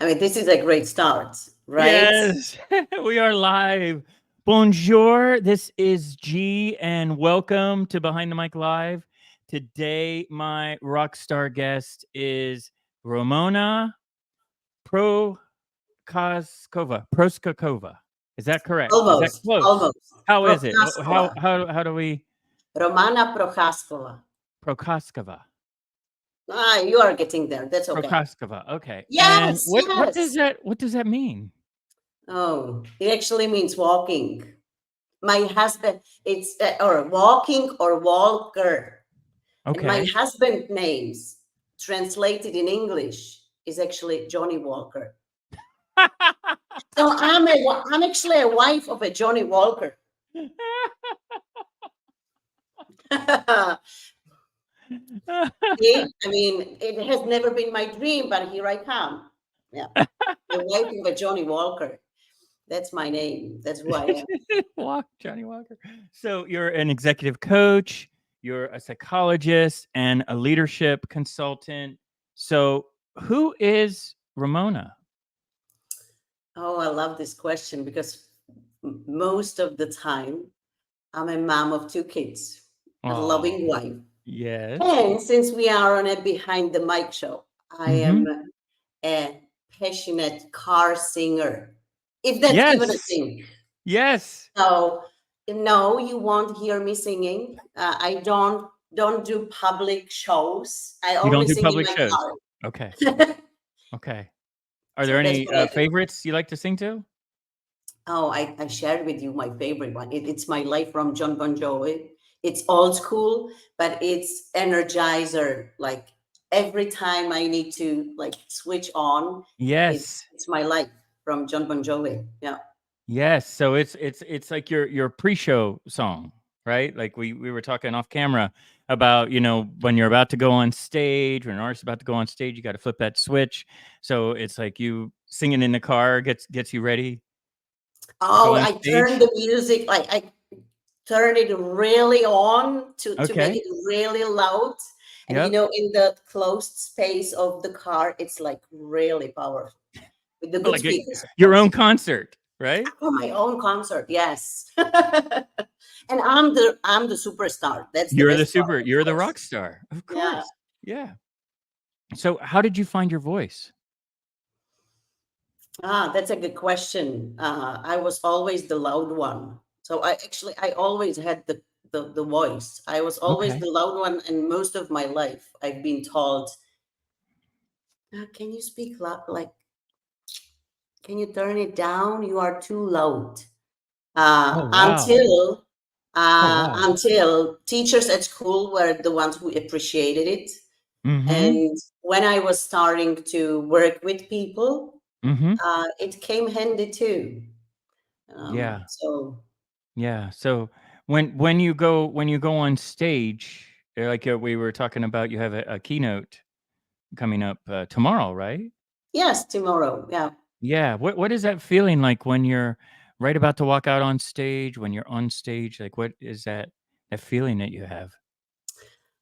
I mean, this is a great start, right? Yes, we are live. Bonjour, this is G, and welcome to Behind the Mic Live. Today, my rock star guest is Romana Prochazkova. Is that correct? Is that Almost, close? almost. How is it? Prochazkova. How do we Romana Prochazkova. Prochazkova? You are getting there. That's okay. Prochazkova. Okay. And Yes, what does yes. that mean? Oh, it actually means walking. My husband, it's or walking or walker. And my Okay. husband names translated in English is actually Johnny Walker. So I'm actually a wife of a Johnny Walker. See? I mean, it has never been my dream, but here I come. Yeah. The wife of a Johnny Walker. That's my name. That's who I am. Johnny Walker. So you're an executive coach, you're a psychologist, and a leadership consultant. So who is Ramona? Oh, I love this question because most of the time I'm a mom of two kids, a Oh, loving wife. yes. And since we are on a behind the mic show, I am Mm-hmm. a passionate car singer, if that's even a Yes. thing. Yes. So no, you won't hear me singing. I don't do public shows. I You don't only do sing in public my shows. Okay. car. Okay. Are there So that's any what I do. favorites you like to sing to? Oh, I shared with you my favorite one. It's My Life from John Bon Jovi. It's old school, but it's energizer. Like every time I need to like switch on, Yes. it's My Life from John Bon Jovi. Yeah. Yes, so it's like your pre-show song, right? Like we were talking off camera about, when you're about to go on stage, when an artist's about to go on stage, you got to flip that switch. So it's like you singing in the car gets you ready to go Oh, on I turned stage. the music like I turned it really on to make Okay. it really loud. And Yep. in the closed space of the car, it's like really powerful with the good Like speakers, of your course. own concert, right? For my own concert, yes. And I'm the superstar. That's the best part, of You're the course. rock star. Of Yeah. course. Yeah. So how did you find your voice? That's a good question. I was always the loud one. So I always had the voice. I was always Okay. the loud one, and most of my life I've been told, "Can you speak loud? Like, can you turn it down? You are too loud." Oh wow. Until Oh wow. until teachers at school were the ones who appreciated it. Mhm. And when I was starting to work with people, Mhm. it came handy too. Yeah. So Yeah. So when you go on stage, like we were talking about, you have a keynote coming up tomorrow, right? yes, tomorrow. Yeah. Yeah. What is that feeling like when you're right about to walk out on stage? When you're on stage, like what is that feeling that you have?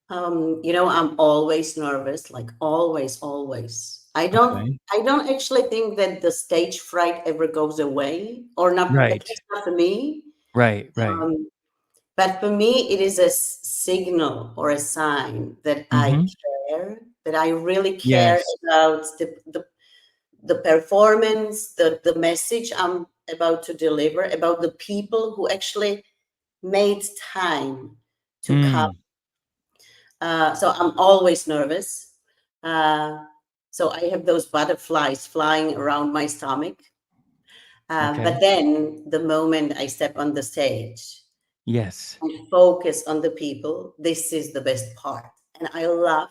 I'm always nervous, like always, always. I don't Okay. I don't actually think that the stage fright ever goes away, or not, at Right. least not for me. Right. Right. Um, but for me, it is a signal or a sign that I Mhm. care, that I really care Yes. about the performance, the message I'm about to deliver, about the people who actually made time to come. Mm. So I'm always nervous. Uh, so I have those butterflies flying around my stomach. But Okay. then the moment I step on the stage Yes. and focus on the people, this is the best part. And I love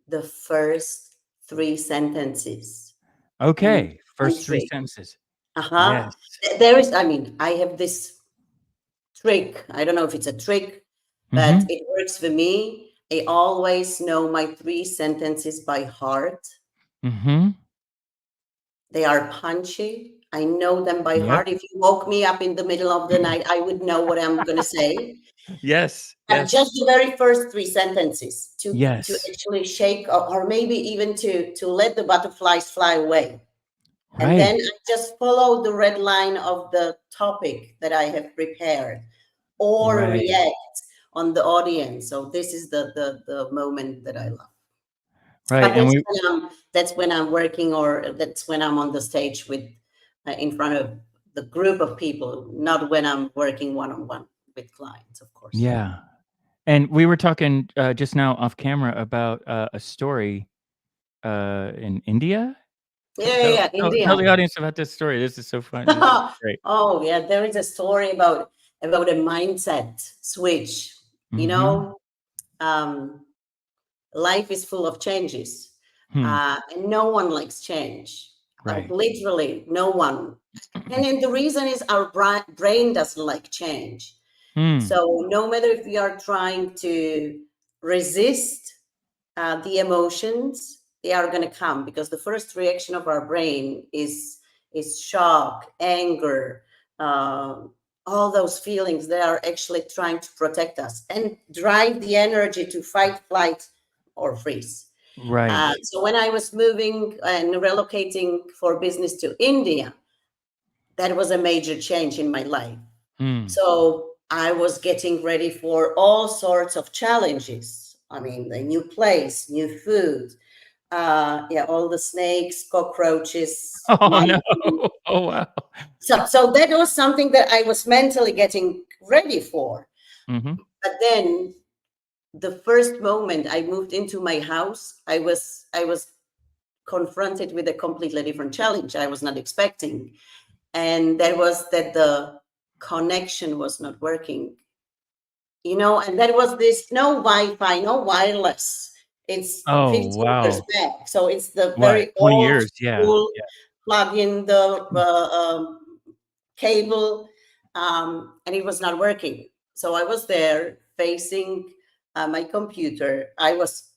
the first three sentences and Okay. First three trick. sentences. Uh-huh. Yes. There is, I mean, I have this trick. I don't know if it's a trick, but Mhm. it works for me. I always know my three sentences by heart. Mhm. They are punchy. I know them by Yep. heart. If you woke me up in the middle of the night, I would know what I'm going to say. Yes. But Yes. just the very first three sentences to Yes. actually shake, or maybe even to let the butterflies fly away. And then Right. I just follow the red line of the topic that I have prepared, or Right. react on the audience. So this is the moment that I love. Right. But And we that's when I'm working, or that's when I'm on the stage with in front of the group of people, not when I'm working one on one with clients, of course. yeah. And we were talking just now off camera about a story in India. Yeah, yeah, yeah, Tell India. the audience about this story. This is so fun. This is great. Oh yeah, there is a story about a mindset switch. You Mm-hmm. know, um, life is full of changes, Hmm. and no one likes change. Right. Literally, no one. And then the reason is our brain doesn't like change. Hmm. So no matter if we are trying to resist the emotions, they are going to come, because the first reaction of our brain is shock, anger, um, all those feelings. They are actually trying to protect us and drive the energy to fight, flight, or freeze. Right. So when I was moving and relocating for business to India, that was a major change in my life. Hmm. So I was getting ready for all sorts of challenges. I mean, the new place, new food, yeah, all the snakes, cockroaches, Oh mice. no. Oh wow. So that was something that I was mentally getting ready for. Mm-hmm. But then the first moment I moved into my house, I was confronted with a completely different challenge I was not expecting. And that was that the connection was not working, and that was this: no Wi-Fi, no wireless. It's Oh 15 years wow. back, so it's the What? very 20 old years? Yeah. school, Yeah. plug in the cable, and it was not working. So I was there facing my computer. I was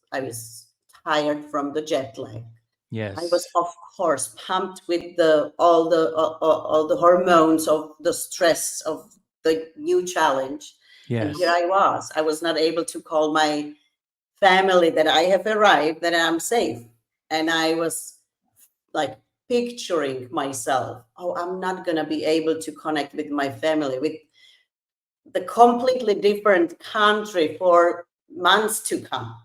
tired from the jet lag. I was, Yes. of course, pumped with all the hormones of the stress of the new challenge. And here Yes. I was not able to call my family that I have arrived, that I'm safe. And I was like picturing myself, oh, I'm not going to be able to connect with my family, with the completely different country for months to come.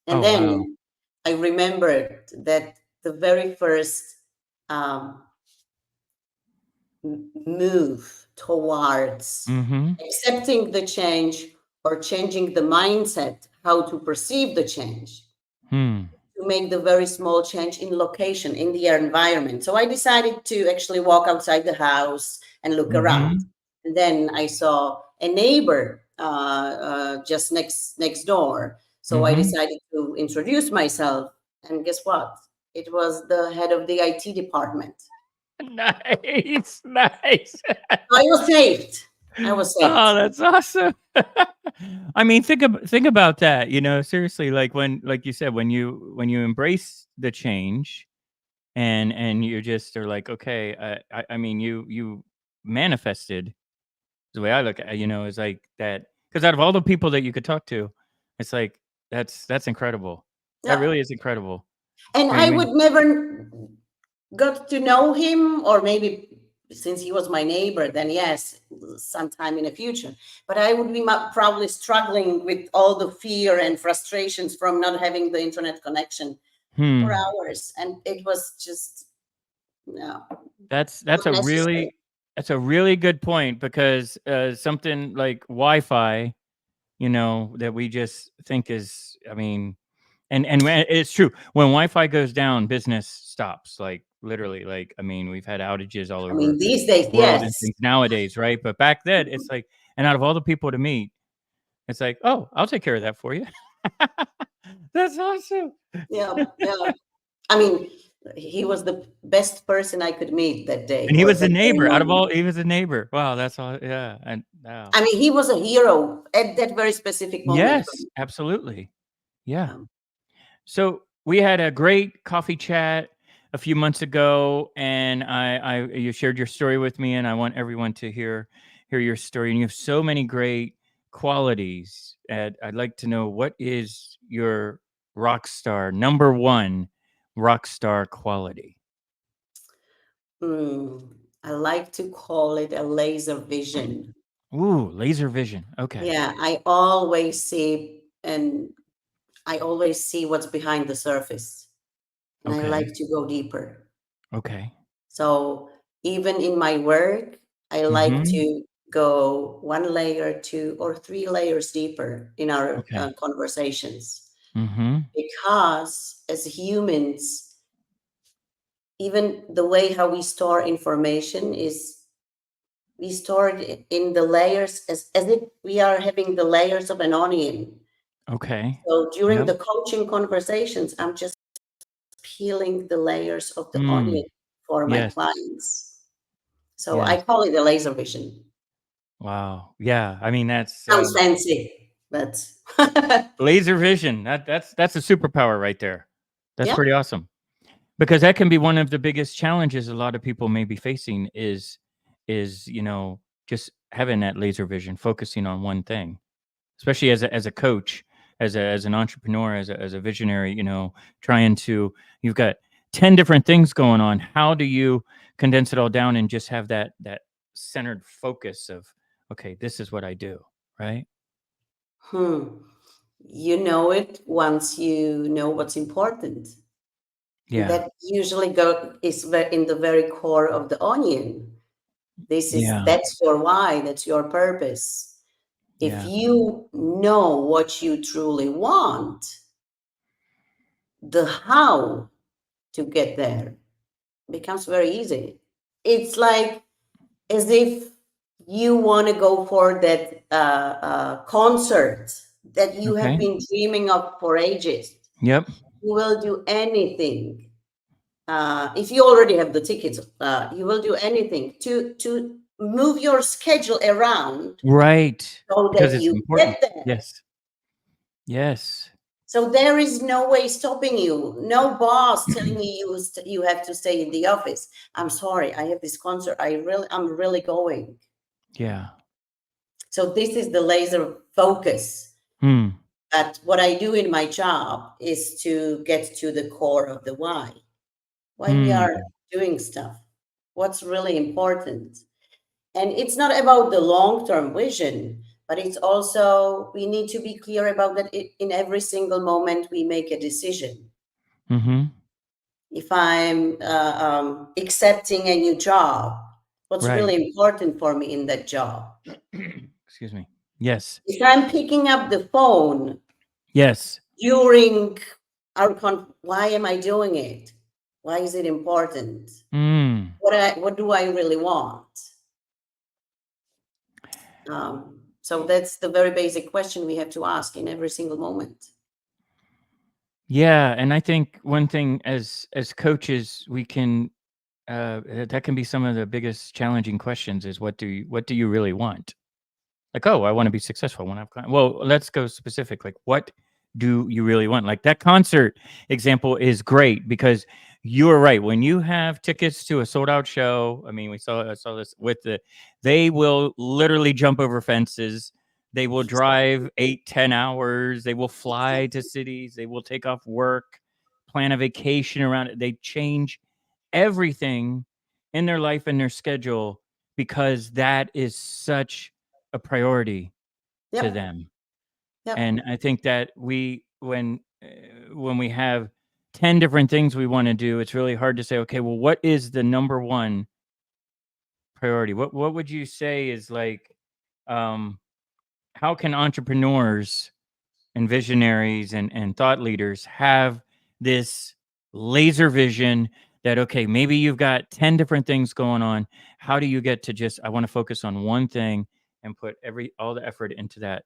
And Oh wow. then I remembered that the very first um, move towards Mm-hmm. accepting the change, or changing the mindset, how to perceive the change, Hmm. to make the very small change in location, in the environment. So I decided to actually walk outside the house and look around. Mm-hmm. And then I saw a neighbor just next door. So I Mm-hmm. decided to introduce myself. And guess what? It was the head of the IT department. Nice. Nice. I was saved. I was saved. Oh, that's awesome. I mean, think about that. Seriously, like like you said, when you embrace the change, and you just are like, okay, I mean, you manifested. The way I look at it, is like that, because out of all the people that you could talk to, it's like that's incredible. That Yeah. really is incredible. And I I mean, would never got to know him, or maybe since he was my neighbor, then yes, sometime in the future. But I would be probably struggling with all the fear and frustrations from not having the internet connection for hmm. hours. And it was just, no, That's not that's a necessary. really that's a really good point, because something like Wi-Fi, that we just think is, I mean, and it's true. When Wi-Fi goes down, business stops. Like literally, like, I mean, we've had outages all I mean, over these days, the world and yes. things nowadays, right? But back then, it's like, and out of all the people to meet, it's like, oh, I'll take care of that for you. That's awesome. Yeah, yeah. I mean, he was the best person I could meet that day, And he or was a that very neighbor. Out of moment. all, he was a neighbor. Wow, that's all. Yeah, and wow. I mean, he was a hero at that very specific moment for Yes, me. absolutely. Yeah. Um, So we had a great coffee chat a few months ago, and you shared your story with me, and I want everyone to hear your story. And you have so many great qualities. And I'd like to know, what is your rock star number one rock star quality? Mm, I like to call it a laser vision. Ooh, laser vision. Okay. Yeah, I always see what's behind the surface, and I Okay. like to go deeper. Okay. So even in my work, I like Mm-hmm. to go one layer, two or three layers deeper in our Okay. conversations, Mm-hmm. because as humans, even the way how we store information is we store it in the layers as if we are having the layers of an onion. Okay. So during Yep. the coaching conversations, I'm just peeling the layers of the onion Mm. for my Yes. clients. So I Yes. call it a laser vision. Wow. Yeah. I mean, that's Sounds fancy, but laser vision. That's a superpower right there. That's yeah. pretty awesome. Because that can be one of the biggest challenges a lot of people may be facing is just having that laser vision, focusing on one thing, especially as a coach, as an entrepreneur, as a visionary, trying to you've got 10 different things going on. How do you condense it all down and just have that centered focus of, okay, this is what I do, right? Hmm. You know it once you know what's important. And Yeah. that usually in the very core of the onion. Yeah. That's your why, that's your purpose. If Yeah. you know what you truly want, the how to get there becomes very easy. It's like as if you want to go for that concert that you have Okay. been dreaming of for ages. Yep. You will do anything. If you already have the tickets, you will do anything to move your schedule around Right. so Because that it's you important. get there. Yes. Yes. So there is no way stopping you. No boss telling you have to stay in the office. I'm sorry, I have this concert. I'm really going. Yeah. So this is the laser focus. Hmm. But what I do in my job is to get to the core of the why we Hmm. are doing stuff, what's really important. And it's not about the long-term vision, but it's also we need to be clear about that in every single moment we make a decision. Mm-hmm. If I'm accepting a new job, what's Right. really important for me in that job? Excuse me. Yes. If I'm picking up the phone Yes. during why am I doing it? Why is it important? Mm. What do I really want? So that's the very basic question we have to ask in every single moment. Yeah. And I think one thing as coaches, we can that can be some of the biggest challenging questions is what do you really want? Like, oh, I want to be successful. I want to have well, let's go specific. Like, what do you really want? Like that concert example is great because you're right. When you have tickets to a sold out show, I mean, I saw this with they will literally jump over fences. They will drive 8, 10 hours. They will fly to cities. They will take off work, plan a vacation around it. They change everything in their life and their schedule because that is such a priority to Yep, them. yep, And I think that when we have 10 different things we want to do, it's really hard to say, okay, well, what is the number one priority? What would you say is like, um, how can entrepreneurs and visionaries and thought leaders have this laser vision that, okay, maybe you've got 10 different things going on. How do you get to just, I want to focus on one thing and put all the effort into that?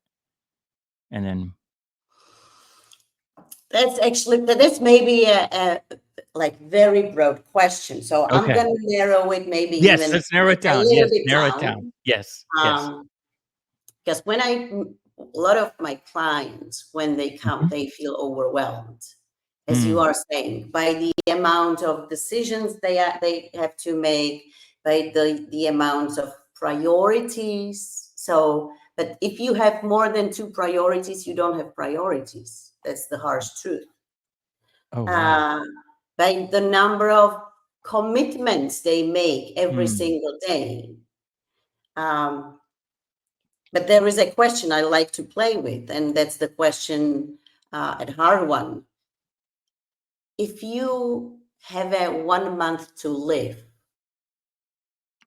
And then, that's maybe a like very broad question. So I'm okay. gonna narrow it maybe Yes, even let's narrow it a down. little Yes, bit narrow it down. down. Yes, yes. Um, because a lot of my clients, when they come, Mhm. they feel overwhelmed. as you Hmm. are saying, by the amount of decisions they have to make, by the amount of priorities. So, but if you have more than two priorities, you don't have priorities. That's the harsh truth. Oh, wow. Uh, by the number of commitments they make every Hmm. single day. Um, but there is a question I like to play with, and that's the question, a hard one. If you have a 1 month to live,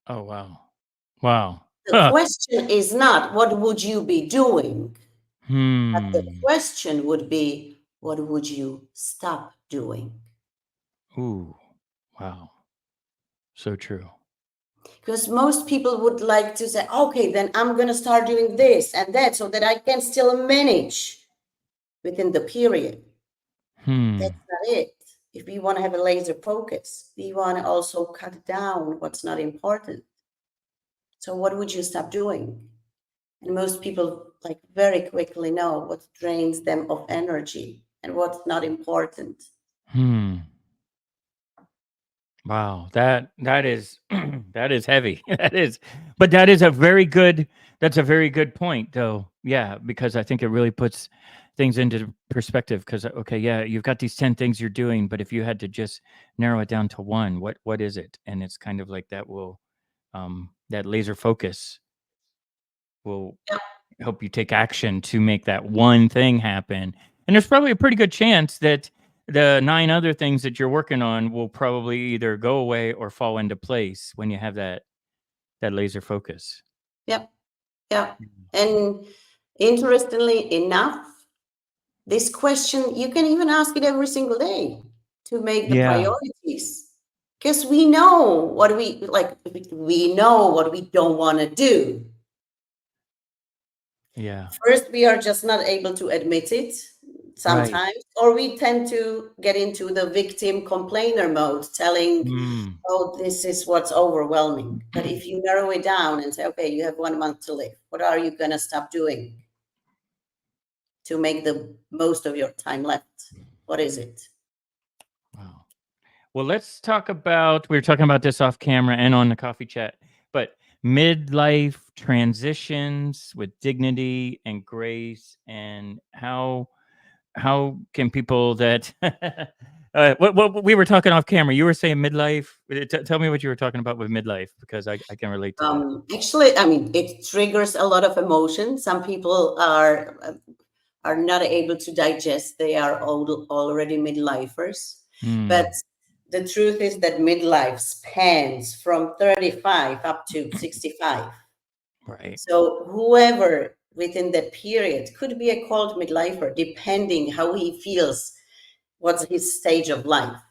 Oh, wow. Wow. the Huh. question is not what would you be doing, but the Hmm. question would be what would you stop doing? Ooh. Wow. So true. Because most people would like to say, okay, then I'm going to start doing this and that so that I can still manage within the period. Hmm. That's not it. If we want to have a laser focus, we want to also cut down what's not important. So what would you stop doing? And most people like very quickly know what drains them of energy and what's not important. Hmm. Wow. That is that is heavy. That is, but that is a very good. That's a very good point, though. Yeah, because I think it really puts things into perspective. Because okay, yeah, you've got these 10 things you're doing, but if you had to just narrow it down to one, what is it? And it's kind of like that will that laser focus will Yeah, help you take action to make that one thing happen. And there's probably a pretty good chance that the 9 other things that you're working on will probably either go away or fall into place when you have that laser focus. yeah, yeah. And interestingly enough, this question, you can even ask it every single day to make the Yeah. priorities. Because we know what we like, we know what we don't want to do. Yeah. First, we are just not able to admit it Right. sometimes, or we tend to get into the victim complainer mode, telling, Mm. oh, this is what's overwhelming. But if you narrow it down and say, okay, you have 1 month to live, what are you going to stop doing to make the most of your time left? What is it? Wow. Well, let's talk about we were talking about this off camera and on the coffee chat, but midlife transitions with dignity and grace and how can people that what we were talking off camera, you were saying midlife. Tell me what you were talking about with midlife because I can relate to that. Actually, I mean, it triggers a lot of emotion. Some people are not able to digest. They are already midlifers. But Hmm. the truth is that midlife spans from 35 up to 65. Right. So whoever within that period could be a called midlifer, depending how he feels, what's his stage of life.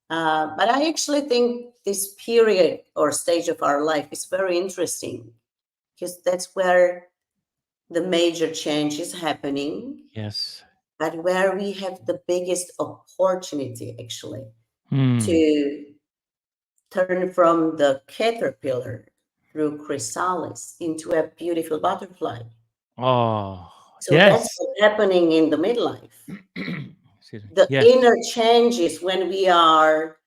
But I actually think this period or stage of our life is very interesting because that's where the major change is happening, Yes. but where we have the biggest opportunity actually Hmm. to turn from the caterpillar through chrysalis into a beautiful butterfly. Oh, So that's yes. what's happening in the midlife. Excuse me. The Yes. inner changes when we are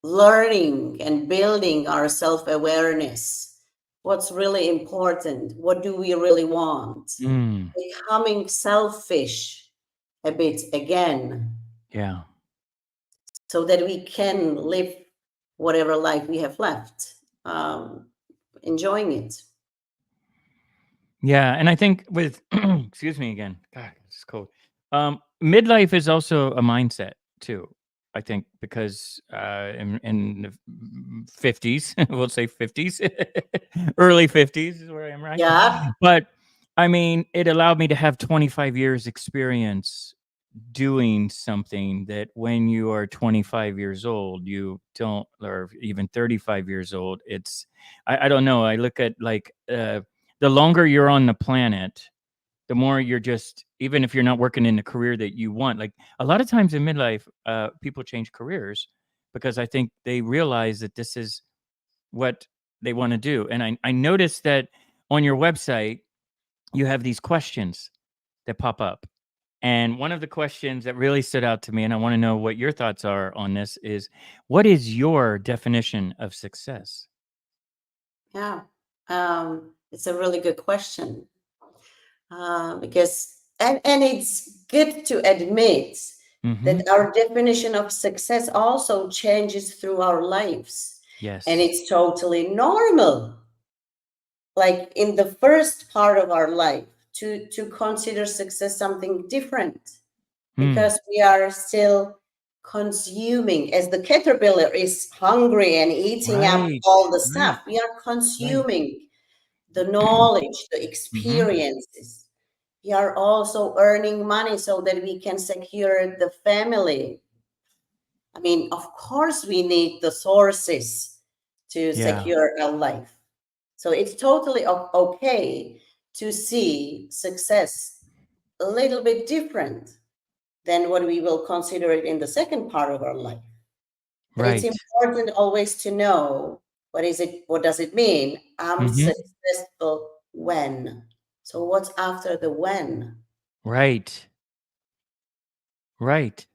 learning and building our self-awareness. What's really important? What do we really want? Mm. Becoming selfish a bit again Yeah. so that we can live whatever life we have left, um, enjoying it. Yeah, and I think with excuse me again. God, it's cold. Midlife is also a mindset too. I think because in the 50s, we'll say 50s, early 50s is where I am, right? Yeah, But I mean, it allowed me to have 25 years experience doing something that when you are 25 years old, you don't, or even 35 years old, it's, I don't know. I look at like, the longer you're on the planet, the more you're just, even if you're not working in the career that you want, like a lot of times in midlife, people change careers because I think they realize that this is what they want to do. And I noticed that on your website, you have these questions that pop up. And one of the questions that really stood out to me, and I want to know what your thoughts are on this, is what is your definition of success? Yeah. It's a really good question. Because and it's good to admit Mm-hmm. that our definition of success also changes through our lives, and Yes. it's totally normal, like in the first part of our life, to consider success something different, Mm. because we are still consuming. As the caterpillar is hungry and eating up Right. all the Right. stuff, we are Right. consuming the knowledge, the Mm-hmm. experiences. We are also earning money so that we can secure the family. I mean, of course, we need the sources to Yeah. secure our life. So it's totally okay to see success a little bit different than what we will consider it in the second part of our life. But it's Right. important always to know what does it mean? I'm Mm-hmm. successful when. So what's after the when? Right. Right.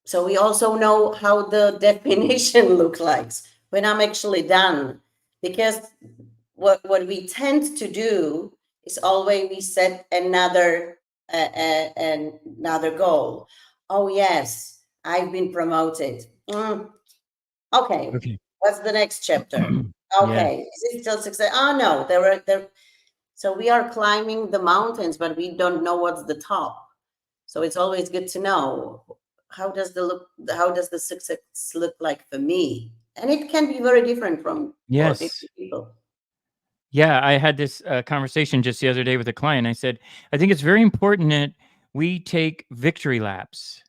So we also know how the definition look like when I'm actually done. Because what we tend to do is always we set another goal. Oh yes, I've been promoted. Okay, Okay. what's the next chapter? Yes. Okay, is it still success? Oh no, there were there. So we are climbing the mountains, but we don't know what's the top. So it's always good to know how does the success look like for me? And it can be very different from for Yes. different people. Yeah, I had this conversation just the other day with a client. I said, I think it's very important that we take victory laps,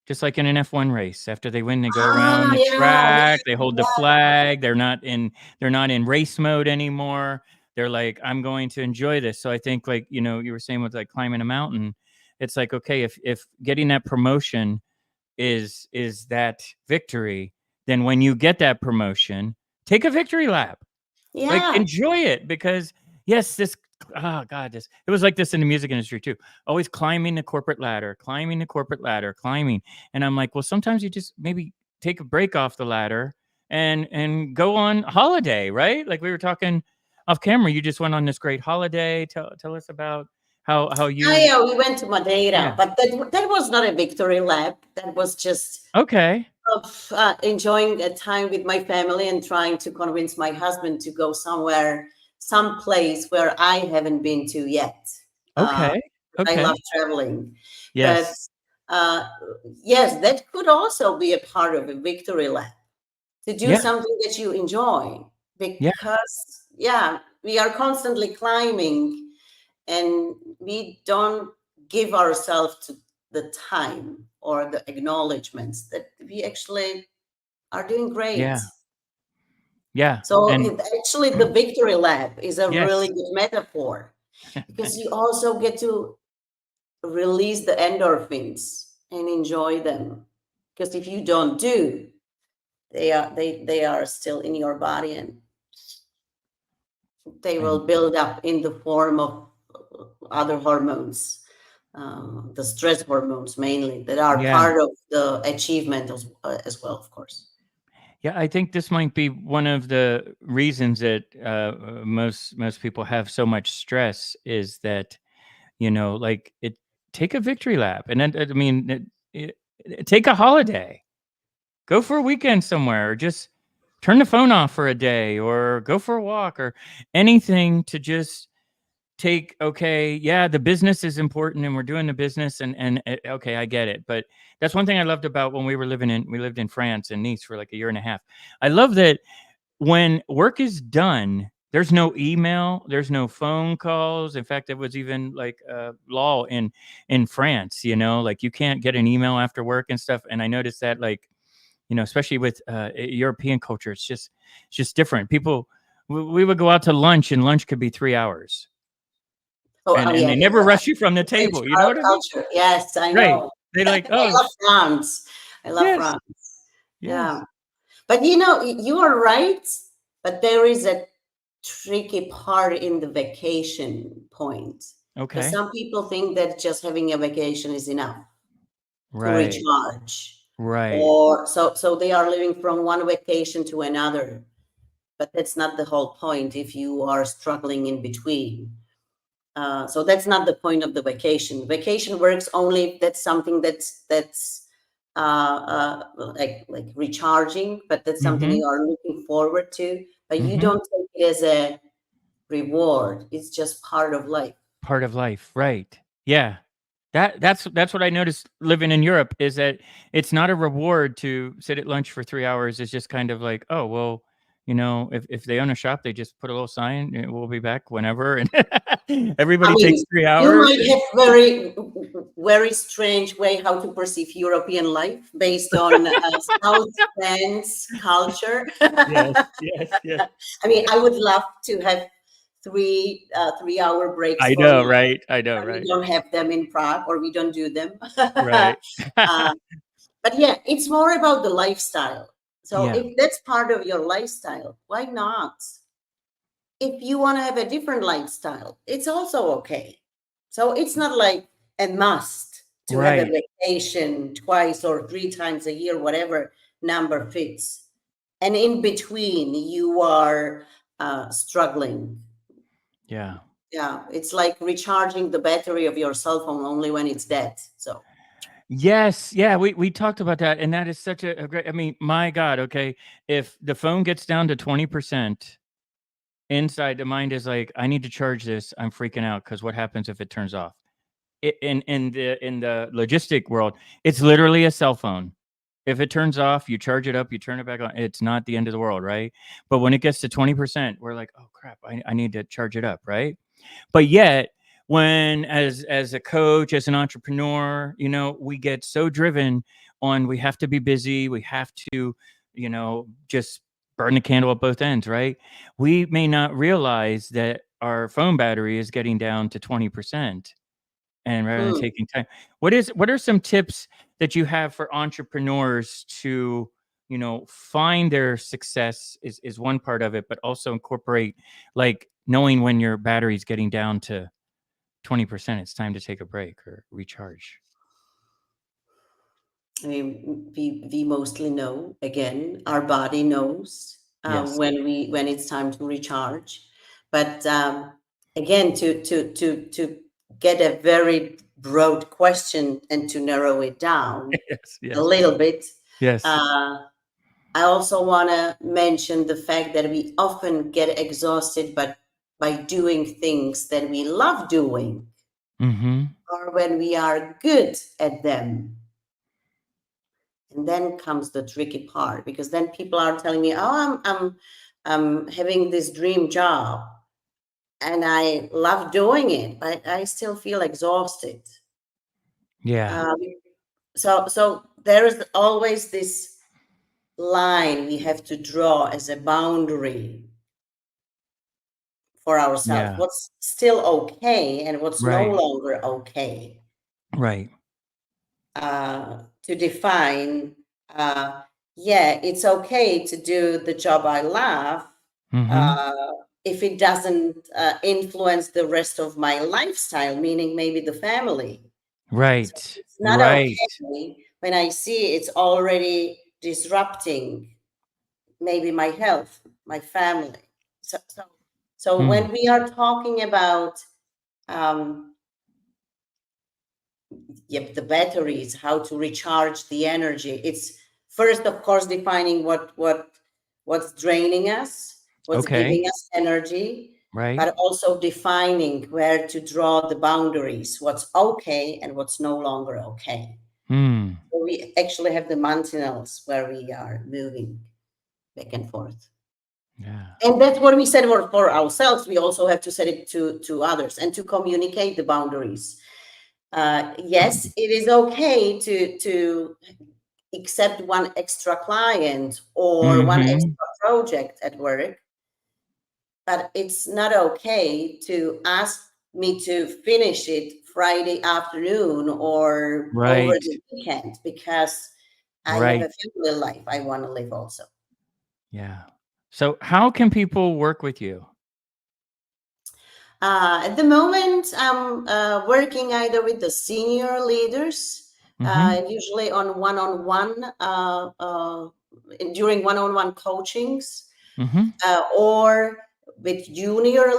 just like in an F1 race. After they win, they go around the Yeah, track, they hold the yeah, flag. They're not in race mode anymore. They're like, I'm going to enjoy this. So I think, like, you were saying with like climbing a mountain, it's like, okay, if getting that promotion is that victory, then when you get that promotion, take a victory lap. Like, yeah, enjoy it, because yes, this oh god, this it was like this in the music industry too. Always climbing the corporate ladder, climbing. And I'm like, well, sometimes you just maybe take a break off the ladder and go on holiday, right? Like we were talking off camera, you just went on this great holiday. Tell us about how yeah, you yeah. We went to yeah. Madeira, but that was not a victory lap. That was just Okay. of enjoying a time with my family and trying to convince my husband to go somewhere, some place where I haven't been to yet. Uh, Okay. I love Okay. traveling, but Yes. uh, yes, that could also be a part of a victory lap, to do Yeah. something that you enjoy. Yeah. Because yeah, we are constantly climbing, and we don't give ourselves to the time or the acknowledgments that we actually are doing great. Yeah. Yeah. So And actually, the victory lap is a really yes. good metaphor, because you also get to release the endorphins and enjoy them. Because if you don't do, they are still in your body, and they And will build up in the form of other hormones, the stress hormones mainly, that are yeah. part of the achievement as well, of course. Yeah, I think this might be one of the reasons that most people have so much stress is that, like, take a victory lap, and then I mean, take a holiday, go for a weekend somewhere, or just turn the phone off for a day, or go for a walk, or anything to just take. Okay, yeah, the business is important, and we're doing the business, and okay, I get it. But that's one thing I loved about when we lived in France and Nice for like a year and a half. I love that when work is done, there's no email, there's no phone calls. In fact, it was even like law in France, like you can't get an email after work and stuff. And I noticed that, like, especially with European culture, it's just different. People, we would go out to lunch, and lunch could be 3 hours, Oh, and oh and yeah, they never yeah. rush you from the French table. You know what I mean? culture. Yes, I Right. know. They like, I oh, love France. I love yes, France. Yeah. yes. But you are right. But there is a tricky part in the vacation point. Because Okay. some people think that just having a vacation is enough to Right. recharge, Right. or so they are living from one vacation to another. But that's not the whole point if you are struggling in between. So that's not the point of the vacation. Vacation works only if that's something that's like recharging, but that's something Mm-hmm. you are looking forward to. But you Mm-hmm. don't take it as a reward. It's just part of life. Part of life, right? Yeah. That's what I noticed living in Europe is that it's not a reward to sit at lunch for 3 hours. It's just kind of like, oh well, if they own a shop, they just put a little sign, we'll be back whenever, and I everybody takes mean, three you hours. might have very strange way how to perceive European life based on South France culture. Yes, yes, yes. I mean, I would love to have 3 hour breaks I for know, lunch, right? I know, but we right? don't have them in Prague, or we don't do them. Right. uh, but yeah, it's more about the lifestyle. So Yeah. if that's part of your lifestyle, why not? If you want to have a different lifestyle, it's also okay. So it's not like a must to have a Right. vacation twice or 3 times a year, whatever number fits. And in between, you are struggling. Yeah. Yeah, it's like recharging the battery of your cell phone only when it's dead. So, Yes. Yeah. We talked about that. And that is such a great, I mean, my God, okay. If the phone gets down to 20%, inside the mind is like, I need to charge this. I'm freaking out because what happens if it turns off? In the logistic world, it's literally a cell phone. If it turns off, you charge it up, you turn it back on. It's not the end of the world, right? But when it gets to 20%, we're like, oh crap, I need to charge it up, right? But yet, when as a coach, as an entrepreneur, we get so driven on we have to be busy, we have to, just burn the candle at both ends, right? We may not realize that our phone battery is getting down to 20%, and rather than hmm. taking time. What are some tips that you have for entrepreneurs to, find their success is one part of it, but also incorporate like knowing when your battery's getting down to 20%, it's time to take a break or recharge. I mean, we mostly know. Again, our body knows Yes. when it's time to recharge. But again, to get a very broad question and to narrow it down Yes. a Yes. little bit, Yes. uh, I also want to mention the fact that we often get exhausted, but by doing things that we love doing, Mm-hmm. or when we are good at them. And then comes the tricky part, because then people are telling me, "Oh, I'm having this dream job, and I love doing it, but I still feel exhausted." Yeah. Um, so there is always this line we have to draw as a boundary for ourselves. Yeah. What's still okay and what's no Right. longer okay. Right. To define, uh, yeah, it's okay to do the job I love Mm-hmm. uh, if it doesn't influence the rest of my lifestyle, meaning maybe the family. So Right. it's not Right. okay when I see it's already disrupting maybe my health, my family. So Mm. when we are talking about um, yep, the batteries, how to recharge the energy. It's first, of course, defining what's draining us, what's Okay. giving us energy, Right. but also defining where to draw the boundaries, what's okay and what's no longer okay. Hmm. So we actually have the mantinels where we are moving back and forth. Yeah. And that's what we said for ourselves. We also have to set it to others and to communicate the boundaries. Yes, it is okay to accept one extra client or one Mm-hmm. extra project at work, but it's not okay to ask me to finish it Friday afternoon or over Right. the weekend, because I have Right. a family life I want to live also. Yeah. So how can people work with you? At the moment, I'm working either with the senior leaders, Mm-hmm. usually on one-on-one, during one-on-one coachings, Mm-hmm. or with junior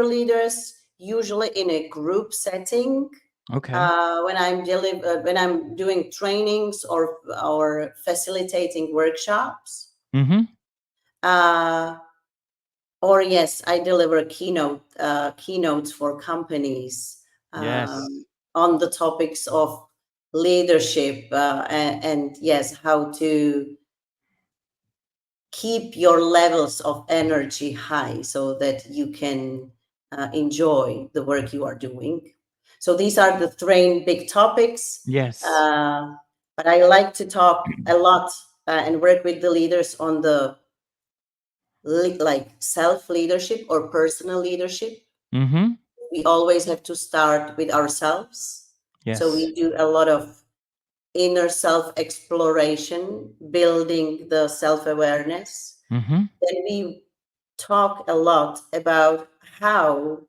leaders, usually in a group setting. Okay. When I'm doing trainings or facilitating workshops. Mm-hmm. Uh, or yes, I deliver keynotes for companies, Yes. um, on the topics of leadership, and yes, how to keep your levels of energy high so that you can enjoy the work you are doing. So these are the three big topics. Yes. Uh, but I like to talk a lot and work with the leaders on the like self leadership or personal leadership. Mm-hmm. We always have to start with ourselves. So Yes. we do a lot of inner self exploration, building the self awareness. Mm-hmm. Then we talk a lot about how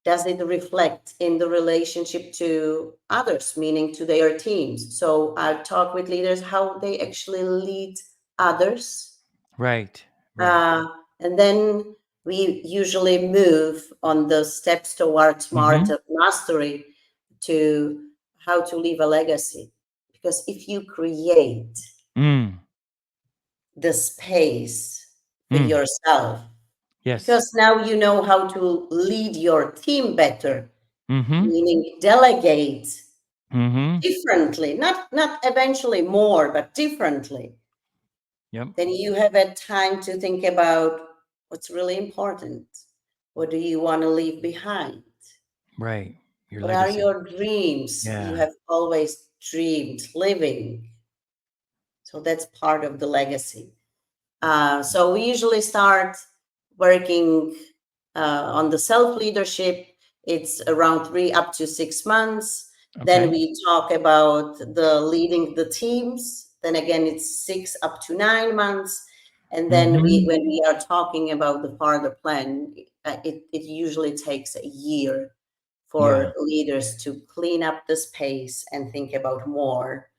does it reflect in the relationship to others, meaning to their teams. So I talk with leaders how they actually lead others. Right. Right. Uh, and then we usually move on the steps towards Mm-hmm. smart mastery to how to leave a legacy. Because if you create Mm. the space for Mm. yourself, Yes. because now you know how to lead your team better, Mm-hmm. meaning delegate Mm-hmm. differently, not eventually more, but differently. Yep. Then you have a time to think about what's really important. What do you want to leave behind? Right. Your What are legacy. your dreams you Yeah. have always dreamed living? So that's part of the legacy. So we usually start working on the self leadership. It's around 3 up to 6 months. Then Okay. we talk about the leading the teams. Then again, it's 6 up to 9 months. And then Mm-hmm. when we are talking about the farther plan, it usually takes a year Yeah. for leaders to clean up the space and think about more,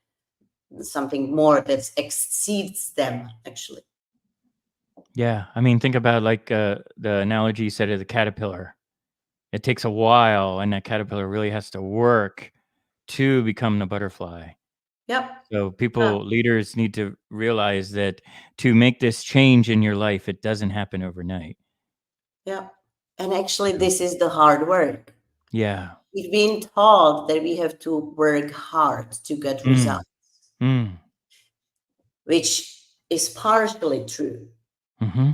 something more that exceeds them, actually. Yeah. I mean, think about like the analogy you said of the caterpillar. It takes a while, and that caterpillar really has to work to become the butterfly. Yep. So Uh, leaders need to realize that to make this change in your life, it doesn't happen overnight. yep. And actually, So, this is the hard work. yeah. We've been taught that we have to work hard to get Mm. results, Mm. which is partially true. Mm-hmm.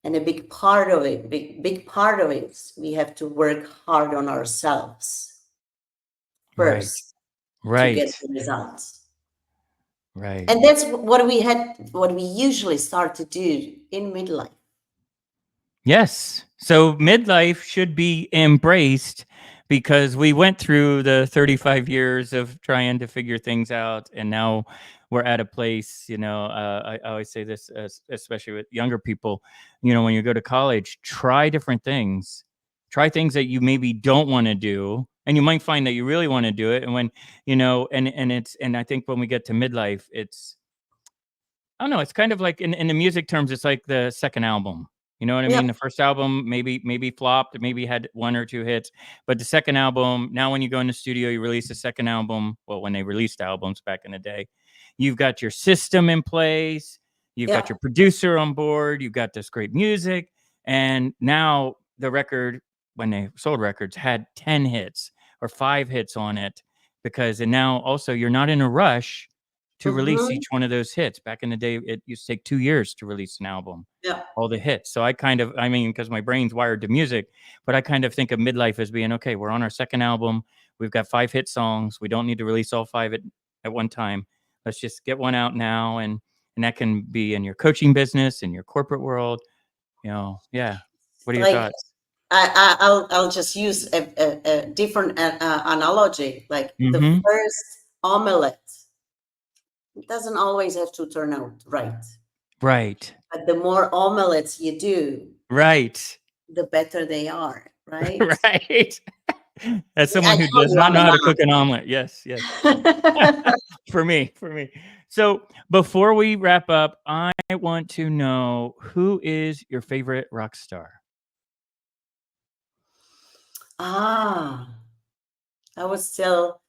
And a big part of it, big part of it, we have to work hard on ourselves Right. first to get Right. the results. Right. And that's what we usually start to do in midlife. Yes. So midlife should be embraced because we went through the 35 years of trying to figure things out. And now we're at a place, I always say this, especially with younger people, when you go to college, try different things, try things that you maybe don't want to do. And you might find that you really want to do it. And when, and I think when we get to midlife, I don't know. It's kind of like in the music terms, it's like the second album. You know what I mean? Yep, The first album maybe flopped, maybe had one or two hits, but the second album. Now, when you go in the studio, you release the second album. Well, when they released albums back in the day, you've got your system in place, you've got your yep, producer on board, you've got this great music, and now the record, when they sold records, had 10 hits or 5 hits on it and now also you're not in a rush to release mm-hmm, each one of those hits. Back in the day, it used to take 2 years to release an album, yep, all the hits. So I mean, because my brain's wired to music, but I kind of think of midlife as being okay. We're on our second album. We've got 5 hit songs. We don't need to release all 5 at one time. Let's just get one out now, and that can be in your coaching business, in your corporate world. Yeah. What are your like thoughts? I'll just use a different analogy. Like the Mm-hmm. first omelette, it doesn't always have to turn out right, Right. but the more omelettes you do, Right. the better they are, right? Right. As someone I who call does you not on know and how to cook an omelet. Yes, yes. For me. So before we wrap up, I want to know, who is your favorite rock star? Ah, I would still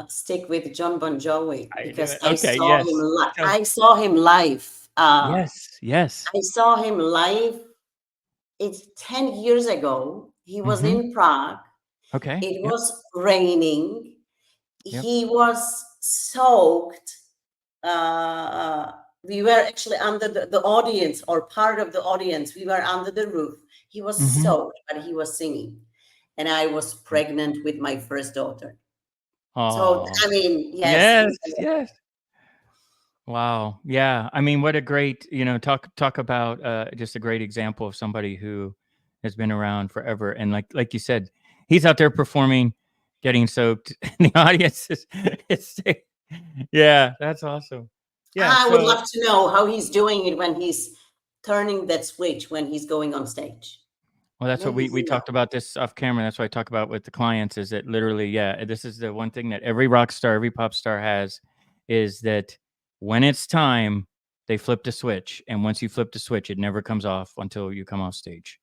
stick with John Bon Jovi I knew because it. Okay, yes. So I saw him live. yes, yes. I saw him live. It's 10 years ago. He was Mm-hmm. in Prague. Okay. It Yep. was raining. Yep. He was soaked. We were actually under the audience, or part of the audience. We were under the roof. He was Mm-hmm. soaked, but he was singing. And I was pregnant with my first daughter. So, Oh, I mean, yes, yes, he's yes. Wow. Yeah. I mean, what a great, talk about just a great example of somebody who has been around forever. And like you said, he's out there performing, getting soaked. And the audience is yeah, that's awesome. Yeah. I would So, love to know how he's doing it when he's turning that switch when he's going on stage. well, that's what we Amazing. talked about this off camera. That's what I talk about with the clients, is that literally, yeah, this is the one thing that every rock star, every pop star has, is that when it's time, they flip the switch. And once you flip the switch, it never comes off until you come off stage.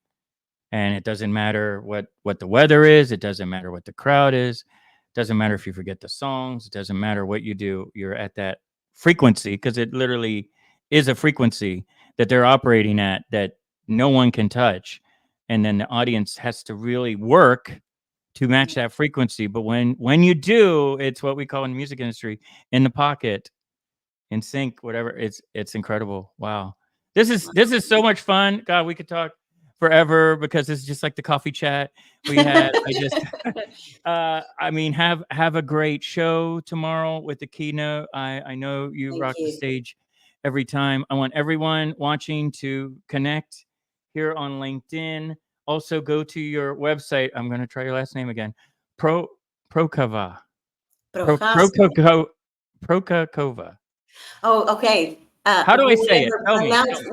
And it doesn't matter what the weather is. It doesn't matter what the crowd is. It doesn't matter if you forget the songs. It doesn't matter what you do. You're at that frequency, because it literally is a frequency that they're operating at that no one can touch. And then the audience has to really work to match that frequency. But when you do, it's what we call in the music industry, in the pocket, in sync, whatever. It's incredible. Wow. This is so much fun. God, we could talk forever, because it's just like the coffee chat we had. I just I mean, have a great show tomorrow with the keynote. I know you Thank rock the you. stage every time. I want everyone watching to connect here on LinkedIn. Also, go to your website. I'm going to try your last name again. Prokova. Prochazkova. Prokakova. Oh, okay. How do I say it? Whoever Tell me. pronounced,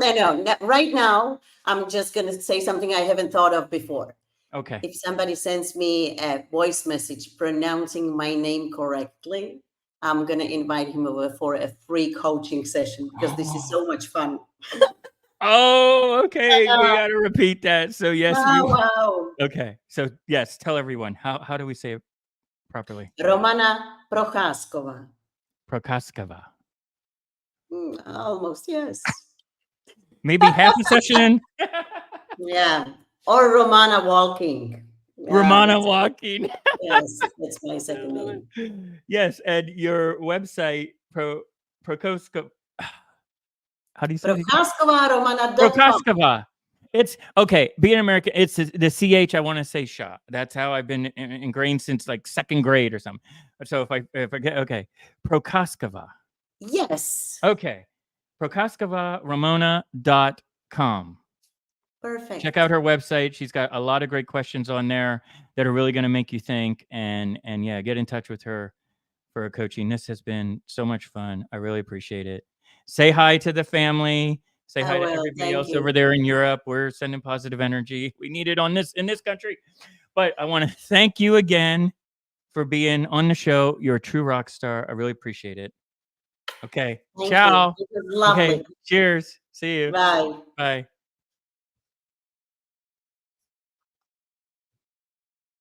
no, right now, I'm just going to say something I haven't thought of before. Okay. If somebody sends me a voice message pronouncing my name correctly, I'm going to invite him over for a free coaching session because this is so much fun. Oh, okay. We got to repeat that. So yes, we. Wow, wow. Okay. So yes, tell everyone, how do we say it properly? Romana Prochazkova. Prochazkova. Almost, yes. Maybe half a session. Yeah. Or Romana Walking. Romana Walking. Yes, that's my second name. Yes, and your website, Prokoskova. How do you say it again? Prochazkova, Romana.com. Prokoskova. It's okay. Being American, it's the CH. I want to say "sha." That's how I've been ingrained since like second grade or something. So if I get okay, Prokoskova. Yes. Okay, ProkoskovaRomana.com. Perfect. Check out her website. She's got a lot of great questions on there that are really going to make you think. And yeah, get in touch with her for a coaching. This has been so much fun. I really appreciate it. Say hi to the family. Say hi I to will. everybody Thank else you. over there in Europe. We're sending positive energy. We need it in this country. But I want to thank you again for being on the show. You're a true rock star. I really appreciate it. Okay. Thank you. Ciao. It was Okay. lovely. Cheers. See you. Bye. Bye.